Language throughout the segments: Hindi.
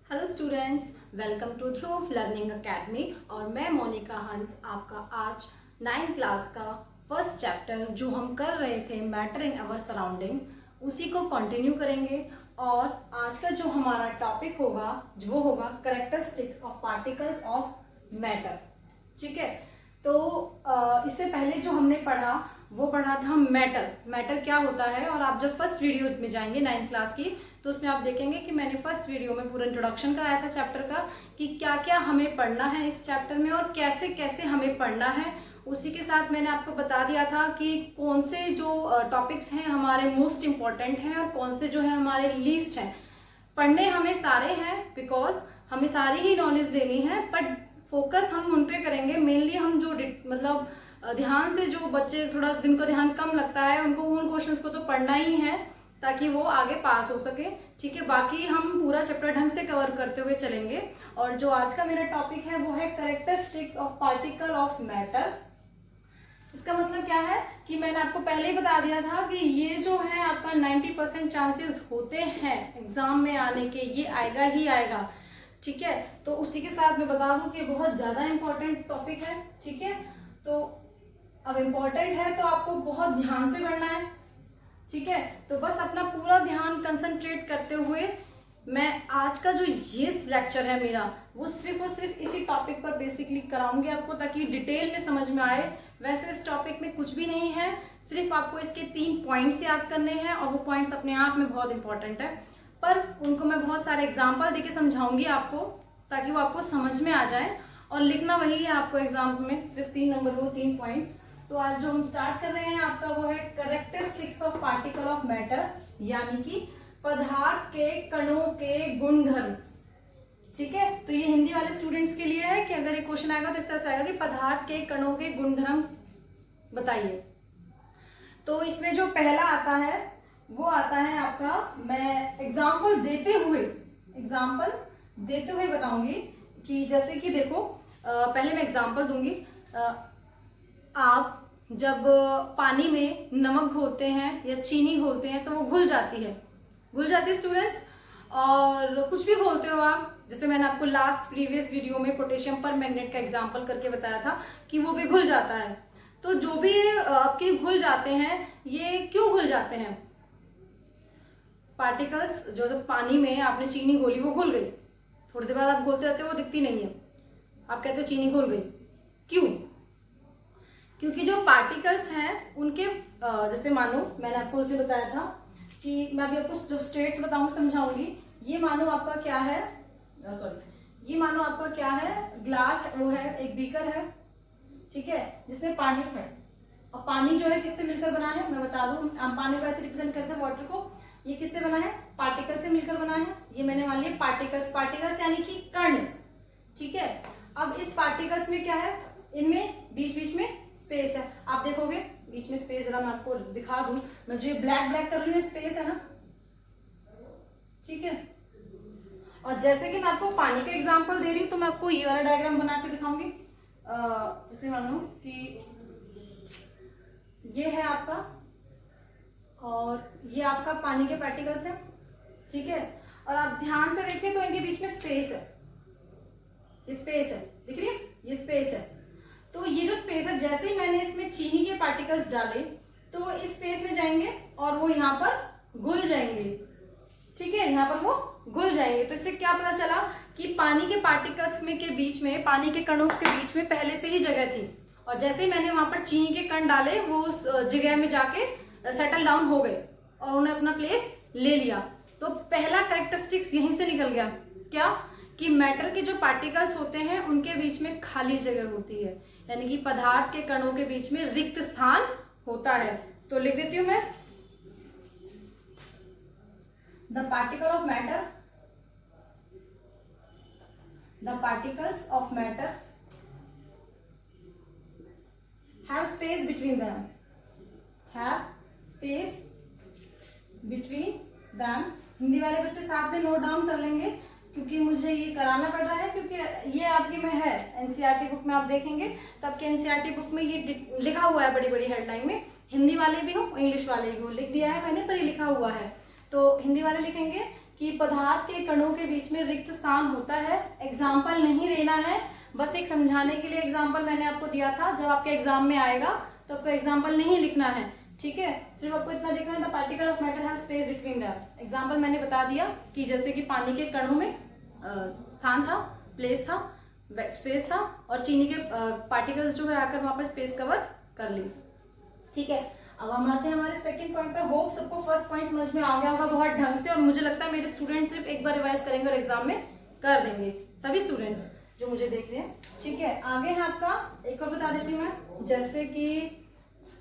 Hello students, welcome to Dhruv learning academy. और मैं मोनिका हंस आपका आज 9th क्लास का फर्स्ट चैप्टर जो हम कर रहे थे मैटर इन अवर सराउंडिंग, उसी को कंटिन्यू करेंगे। और आज का जो हमारा टॉपिक होगा वो होगा characteristics of particles of matter. ठीक है, तो इससे पहले जो हमने पढ़ा वो पढ़ा था मैटर। मैटर क्या होता है, और आप जब फर्स्ट वीडियो में जाएंगे 9th क्लास की तो उसमें आप देखेंगे कि मैंने फर्स्ट वीडियो में पूरा इंट्रोडक्शन कराया था चैप्टर का कि क्या क्या हमें पढ़ना है इस चैप्टर में और कैसे कैसे हमें पढ़ना है। उसी के साथ मैंने आपको बता दिया था कि कौन से जो टॉपिक्स हैं हमारे मोस्ट इम्पॉर्टेंट हैं और कौन से जो है हमारे लीस्ट हैं। पढ़ने हमें सारे हैं बिकॉज हमें सारी ही नॉलेज लेनी है, बट फोकस हम उन पे करेंगे। मेनली हम जो मतलब ध्यान से, जो बच्चे थोड़ा जिनको ध्यान कम लगता है उनको उन क्वेश्चंस को तो पढ़ना ही है ताकि वो आगे पास हो सके। ठीक है, बाकी हम पूरा चैप्टर ढंग से कवर करते हुए चलेंगे। और जो आज का मेरा टॉपिक है वो है characteristics of particle of matter. इसका मतलब क्या है कि मैंने आपको पहले ही बता दिया था कि ये जो है आपका 90% चांसेस होते हैं एग्जाम में आने के, ये आएगा ही आएगा। ठीक है, तो उसी के साथ मैं बता दूं कि बहुत ज्यादा इंपॉर्टेंट टॉपिक है। ठीक है, तो अब इम्पोर्टेंट है तो आपको बहुत ध्यान से पढ़ना है। ठीक है, तो बस अपना पूरा ध्यान कंसंट्रेट करते हुए मैं आज का जो ये लेक्चर है मेरा वो सिर्फ और सिर्फ इसी टॉपिक पर बेसिकली कराऊंगी आपको, ताकि डिटेल में समझ में आए। वैसे इस टॉपिक में कुछ भी नहीं है, सिर्फ आपको इसके 3 पॉइंट्स याद करने हैं और वो पॉइंट्स अपने आप में बहुत इंपॉर्टेंट है, पर उनको मैं बहुत सारे एग्जाम्पल देके समझाऊंगी आपको ताकि वो आपको समझ में आ जाए। और लिखना वही है आपको एग्जाम में, सिर्फ 3 नंबर वो 3 पॉइंट्स। तो आज जो हम स्टार्ट कर रहे हैं आपका वो है characteristics of particle of matter, यानी कि पदार्थ के कणों के गुणधर्म। ठीक है, तो ये हिंदी वाले स्टूडेंट्स के लिए है कि अगर ये क्वेश्चन आएगा तो इस तरह से आएगा कि पदार्थ के कणों के गुणधर्म बताइए। तो इसमें जो पहला आता है वो आता है आपका, मैं एग्जाम्पल देते हुए बताऊंगी कि जैसे कि देखो, पहले मैं एग्जाम्पल दूंगी। आप जब पानी में नमक घोलते हैं या चीनी घोलते हैं तो वो घुल जाती है स्टूडेंट्स। और कुछ भी घोलते हो आप, जैसे मैंने आपको लास्ट प्रीवियस वीडियो में पोटेशियम पर मैग्नेट का एग्जांपल करके बताया था कि वो भी घुल जाता है। तो जो भी आपके घुल जाते हैं, ये क्यों घुल जाते हैं? पार्टिकल्स जो जब पानी में आपने चीनी घोली वो घुल गई, थोड़ी देर बाद आप घोलते रहते हो वो दिखती नहीं है, आप कहते हो चीनी घुल गई। क्यों? क्योंकि जो पार्टिकल्स हैं उनके जैसे मानो मैंने आपको उसे बताया था कि मैं अभी आपको जब स्टेट्स बताऊंगी समझाऊंगी। ये मानो आपका क्या है, ये मानो आपका क्या है, ग्लास वो है, एक बीकर है। ठीक है, जिसमें पानी है। और पानी जो है किससे मिलकर बना है मैं बता दूं, हम पानी को ऐसे रिप्रेजेंट करते हैं वाटर को। ये किससे बना है? पार्टिकल से मिलकर बना है। ये मैंने मान लिया पार्टिकल्स यानी कि कण। ठीक है, अब इस पार्टिकल्स में क्या है, इनमें बीच बीच में स्पेस है। आप देखोगे बीच में स्पेस, जरा मैं आपको दिखा दूं, मैं जो ये ब्लैक कर रही हूँ स्पेस है ना। ठीक है, और जैसे कि मैं आपको पानी का एग्जांपल दे रही हूँ तो मैं आपको ये वाला डायग्राम बना के दिखाऊंगी। जैसे मानो कि ये है आपका और ये आपका पानी के पार्टिकल्स है। ठीक है, और आप ध्यान से देखिए तो इनके बीच में स्पेस है, ये स्पेस है, दिख रही है, ये स्पेस है। तो ये जो स्पेस है, जैसे ही मैंने इसमें चीनी के पार्टिकल्स डाले तो वो इस स्पेस में जाएंगे और वो यहाँ पर घुल जाएंगे। ठीक है, यहाँ पर वो घुल जाएंगे। तो इससे क्या पता चला कि पानी के पार्टिकल्स में के बीच में, पानी के कणों के बीच में पहले से ही जगह थी, और जैसे ही मैंने वहां पर चीनी के कण डाले वो उस जगह में जाके सेटल डाउन हो गए और उन्होंने अपना प्लेस ले लिया। तो पहला कैरेक्टरिस्टिक्स यहीं से निकल गया, क्या कि मैटर के जो पार्टिकल्स होते हैं उनके बीच में खाली जगह होती है, यानी कि पदार्थ के कणों के बीच में रिक्त स्थान होता है। तो लिख देती हूं मैं, the particles of matter have space between them. Hindi वाले बच्चे साथ में नोट डाउन कर लेंगे क्योंकि मुझे ये कराना पड़ रहा है, क्योंकि ये आपकी में है एनसीईआरटी बुक में। आप देखेंगे तो आपके एनसीईआरटी बुक में ये लिखा हुआ है बड़ी बड़ी हेडलाइन में, हिंदी वाले भी हो इंग्लिश वाले भी हो, लिख दिया है मैंने पर ये लिखा हुआ है। तो हिंदी वाले लिखेंगे कि पदार्थ के कणों के बीच में रिक्त स्थान होता है। एग्जाम्पल नहीं देना है, बस एक समझाने के लिए एग्जाम्पल मैंने आपको दिया था। जब आपके एग्जाम में आएगा तो आपको एग्जाम्पल नहीं लिखना है, ठीक है, सिर्फ आपको इतना लिखना है, the particle of matter have space between that. Example मैंने बता दिया कि जैसे कि पानी के कणों में स्थान था, प्लेस था, स्पेस था, और चीनी के पार्टिकल्स जो है आकर वहां पर स्पेस कवर कर ली, ठीक है। अब हम आते हैं हमारे सेकंड पॉइंट पर। होप सबको फर्स्ट पॉइंट समझ में आ गया होगा बहुत ढंग से, और मुझे लगता है मेरे स्टूडेंट्स सिर्फ एक बार रिवाइज करेंगे और एग्जाम में कर देंगे, सभी स्टूडेंट्स जो मुझे देख रहे हैं, ठीक है। आगे है आपका, एक और बता देती हूँ मैं, जैसे कि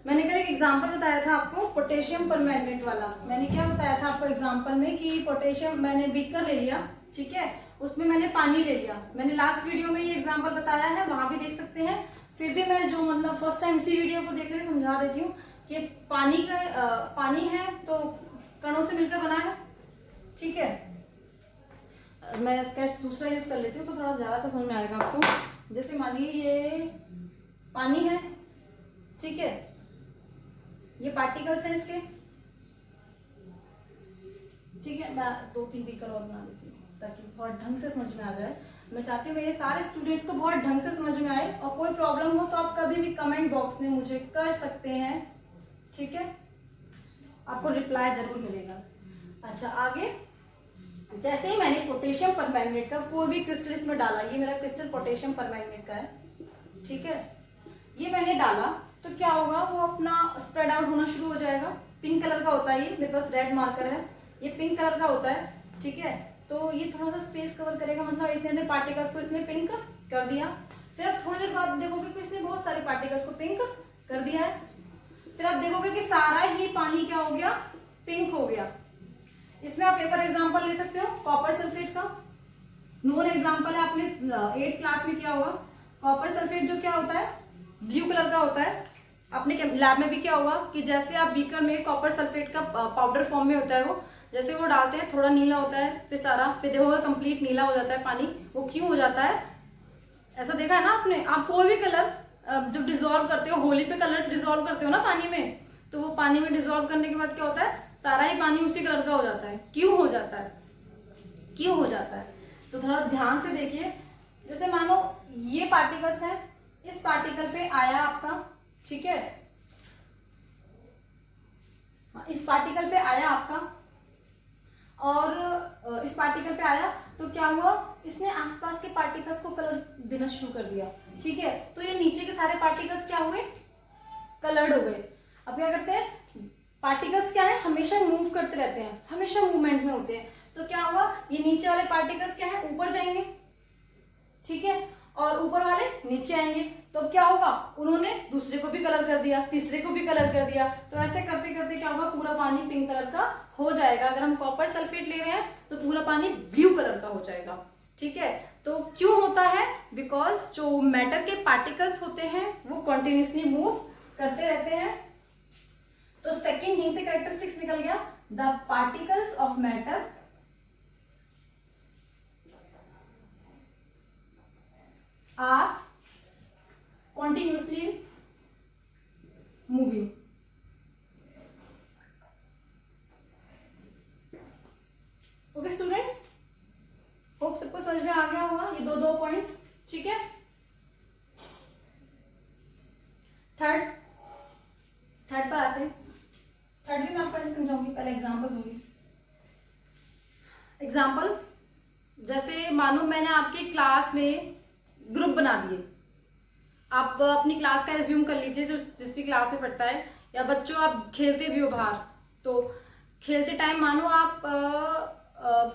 मैंने कल एक एग्जाम्पल बताया था आपको पोटेशियम परमैंगनेट वाला। मैंने क्या बताया था आपको एग्जाम्पल में कि पोटेशियम, मैंने बीकर ले लिया, ठीक है, उसमें मैंने पानी ले लिया। मैंने लास्ट वीडियो में ये एग्जाम्पल बताया है, वहां भी देख सकते हैं। फिर भी मैं जो मतलब फर्स्ट टाइम इसी वीडियो को देख रहे हैं समझा देती हूँ कि पानी है तो कणों से मिलकर बना है, ठीक है। मैं स्केच दूसरा यूज कर लेती हूँ तो थोड़ा ज्यादा सा समझ में आएगा आपको। जैसे मानिए ये पानी है, ठीक है, ये पार्टिकल्स हैं इसके, ठीक है। मैं 2-3 बीकर और बना देती हूँ ताकि बहुत ढंग से समझ में आ जाए। मैं चाहती हूँ मेरे सारे स्टूडेंट्स को बहुत ढंग से समझ में आए, और कोई प्रॉब्लम हो तो आप कभी भी कमेंट बॉक्स में मुझे कर सकते हैं, ठीक है, आपको रिप्लाई जरूर मिलेगा। अच्छा, आगे जैसे ही मैंने पोटेशियम परमैंगनेट का कोई भी क्रिस्टल इसमें डाला, ये मेरा क्रिस्टल पोटेशियम परमैंगनेट का है, ठीक है, ये मैंने डाला तो क्या होगा, वो अपना स्प्रेड आउट होना शुरू हो जाएगा। पिंक कलर का होता है, ये मेरे पास रेड मार्कर है, ये पिंक कलर का होता है, ठीक है। तो ये थोड़ा सा स्पेस कवर करेगा, मतलब इतने पार्टिकल्स को इसने पिंक कर दिया। फिर आप थोड़ी देर बाद देखोगे कि इसने बहुत सारे पार्टिकल्स को पिंक कर दिया है। फिर आप देखोगे कि सारा ही पानी क्या हो गया, पिंक हो गया। इसमें आप एक और एग्जांपल ले सकते हो कॉपर सल्फेट का, नोन एग्जांपल है, आपने 8th क्लास में किया होगा। कॉपर सल्फेट जो क्या होता है, ब्लू कलर का होता है। अपने लैब में भी क्या हुआ कि जैसे आप बीकर में कॉपर सल्फेट का पाउडर फॉर्म में होता है, वो जैसे वो डालते हैं थोड़ा नीला होता है, फिर सारा, फिर देखोगे कंप्लीट नीला हो जाता है पानी। वो क्यों हो जाता है, ऐसा देखा है ना आपने। आप कोई भी कलर जब डिजोल्व करते हो, होली पे कलर्स डिजोल्व करते हो ना पानी में, तो वो पानी में डिजोल्व करने के बाद क्या होता है, सारा ही पानी उसी कलर का हो जाता है। क्यों हो जाता है, क्यों हो जाता है, तो थोड़ा ध्यान से देखिए। जैसे मानो ये पार्टिकल्स हैं, इस पार्टिकल पे आया आपका, ठीक है, इस पार्टिकल पे आया आपका, और इस पार्टिकल पे आया तो क्या हुआ, इसने आसपास के पार्टिकल्स को कलर देना शुरू कर दिया, ठीक है। तो ये नीचे के सारे पार्टिकल्स क्या हुए, कलर्ड हो गए। अब क्या करते हैं, पार्टिकल्स क्या है, हमेशा मूव करते रहते हैं, हमेशा मूवमेंट में होते हैं। तो क्या हुआ, ये नीचे वाले पार्टिकल्स क्या है, ऊपर जाएंगे, ठीक है, और ऊपर वाले नीचे आएंगे। तो अब क्या होगा, उन्होंने दूसरे को भी कलर कर दिया, तीसरे को भी कलर कर दिया। तो ऐसे करते करते क्या होगा, पूरा पानी पिंक कलर का हो जाएगा। अगर हम कॉपर सल्फेट ले रहे हैं तो पूरा पानी ब्लू कलर का हो जाएगा, ठीक है। तो क्यों होता है, बिकॉज जो मैटर के पार्टिकल्स होते हैं वो कंटिन्यूसली मूव करते रहते हैं। तो सेकंड ही से कैरेक्टरिस्टिक्स निकल गया, the particles of matter are continuously moving। Okay students, hope सबको समझ में आ गया होगा ये दो पॉइंट्स, ठीक है। थर्ड पर आते हैं। थर्ड भी मैं आपको ऐसे समझाऊंगी, पहले एग्जांपल दूंगी। एग्जांपल, जैसे मानो मैंने आपके क्लास में ग्रुप बना दिए। आप अपनी क्लास का एज्यूम कर लीजिए, जो जिस भी क्लास में पढ़ता है, या बच्चों आप खेलते भी हो बाहर, तो खेलते टाइम मानो आप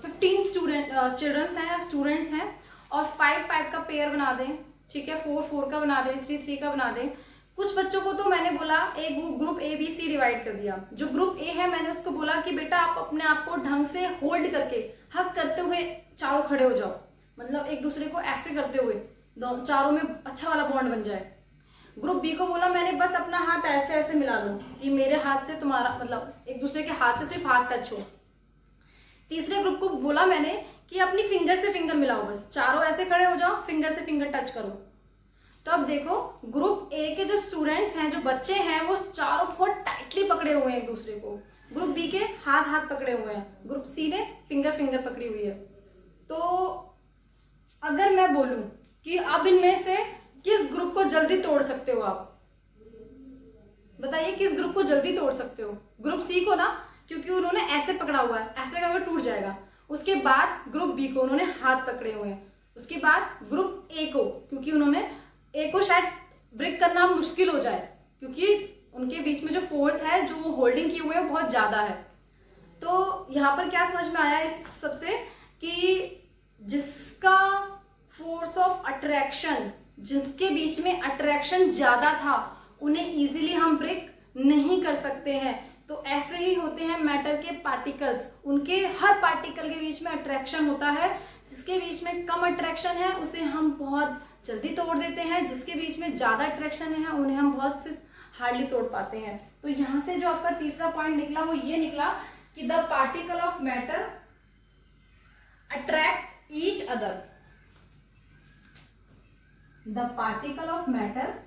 15 चिल्ड्रंस हैं, स्टूडेंट्स हैं, और 5-5 का पेयर बना दें, ठीक है, 4-4 का बना दें, 3-3 का बना दें। कुछ बच्चों को तो मैंने बोला, एक ग्रुप ABC डिवाइड कर दिया। जो ग्रुप A है मैंने उसको बोला कि बेटा आप अपने आप को ढंग से होल्ड करके, हक करते हुए चारों खड़े हो जाओ, मतलब एक दूसरे को ऐसे करते हुए चारों में अच्छा वाला बॉन्ड बन जाए। ग्रुप B को बोला मैंने बस अपना हाथ ऐसे ऐसे मिला लो कि मेरे हाथ से तुम्हारा, मतलब एक दूसरे के हाथ से सिर्फ हाथ टच हो। तीसरे ग्रुप को बोला मैंने कि अपनी फिंगर से फिंगर मिलाओ, बस चारों ऐसे खड़े हो जाओ, फिंगर से फिंगर टच करो। तो अब देखो ग्रुप A के जो स्टूडेंट्स हैं, जो बच्चे हैं, वो चारों बहुत टाइटली पकड़े हुए हैं एक दूसरे को, ग्रुप बी के हाथ हाथ पकड़े हुए हैं, ग्रुप सी ने फिंगर फिंगर पकड़ी हुई है। तो अगर मैं बोलूं कि अब इनमें से किस ग्रुप को जल्दी तोड़ सकते हो आप, बताइए किस ग्रुप को जल्दी तोड़ सकते हो? ग्रुप सी को ना, क्योंकि उन्होंने ऐसे पकड़ा हुआ है, ऐसे करके टूट जाएगा। उसके बाद ग्रुप बी को उन्होंने हाथ पकड़े हुए हैं। उसके बाद ग्रुप ए को, क्योंकि उन्होंने ए को शायद ब्रेक करना मुश्किल हो जाए, क्योंकि उनके बीच में जो फोर्स है, जो वो होल्डिंग किए हुए है, वो बहुत ज्यादा है। तो यहाँ पर क्या समझ में आया इस सबसे कि जिसका फोर्स ऑफ अट्रैक्शन, जिसके बीच में अट्रैक्शन ज्यादा था, उन्हें इजीली हम ब्रेक नहीं कर सकते हैं। तो ऐसे ही होते हैं मैटर के पार्टिकल्स, उनके हर पार्टिकल के बीच में अट्रैक्शन होता है। जिसके बीच में कम अट्रैक्शन है उसे हम बहुत जल्दी तोड़ देते हैं, जिसके बीच में ज्यादा अट्रैक्शन है उन्हें हम बहुत से हार्डली तोड़ पाते हैं। तो यहाँ से जो आपका तीसरा पॉइंट निकला वो ये निकला कि the particle of matter attract each other. The particle of matter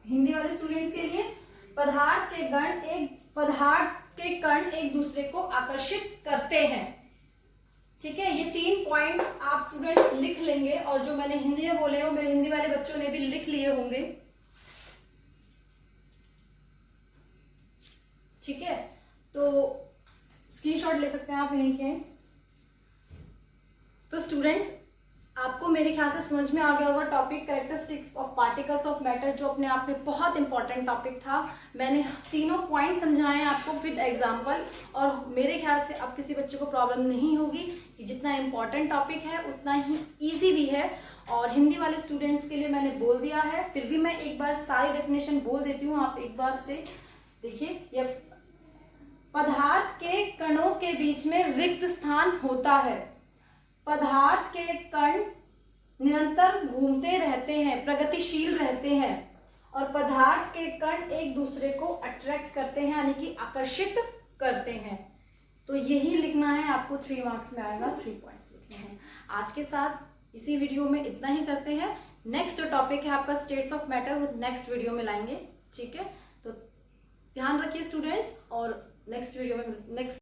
Hindi वाले स्टूडेंट्स के लिए, पदार्थ के कण एक दूसरे को आकर्षित करते हैं। ठीक है, ये 3 पॉइंट आप स्टूडेंट्स लिख लेंगे, और जो मैंने हिंदी में बोले वो मेरे हिंदी वाले बच्चों ने भी लिख लिए होंगे। ठीक है, तो स्क्रीनशॉट ले सकते हैं आप इन्हीं के। तो स्टूडेंट्स, आपको मेरे ख्याल से समझ में आ गया होगा topic characteristics of particles of matter, जो अपने आप में बहुत इंपॉर्टेंट टॉपिक था। मैंने तीनों पॉइंट समझाए हैं आपको विद एग्जांपल, और मेरे ख्याल से अब किसी बच्चे को प्रॉब्लम नहीं होगी कि जितना इंपॉर्टेंट टॉपिक है उतना ही ईजी भी है। और हिंदी वाले स्टूडेंट्स के लिए मैंने बोल दिया है, फिर भी मैं एक बार सारी डेफिनेशन बोल देती हूँ, आप एक बार से देखिए। यह पदार्थ के कणों के बीच में रिक्त स्थान होता है। पदार्थ के कण निरंतर घूमते रहते हैं, प्रगतिशील रहते हैं, और पदार्थ के कण एक दूसरे को अट्रैक्ट करते हैं, यानी कि आकर्षित करते हैं। तो यही लिखना है आपको, 3 मार्क्स में आएगा, 3 पॉइंट्स लिखने हैं। आज के साथ इसी वीडियो में इतना ही करते हैं। नेक्स्ट जो टॉपिक है आपका स्टेट्स ऑफ मैटर, वो नेक्स्ट वीडियो में लाएंगे। ठीक है, तो ध्यान रखिए स्टूडेंट्स, और नेक्स्ट वीडियो में नेक्स्ट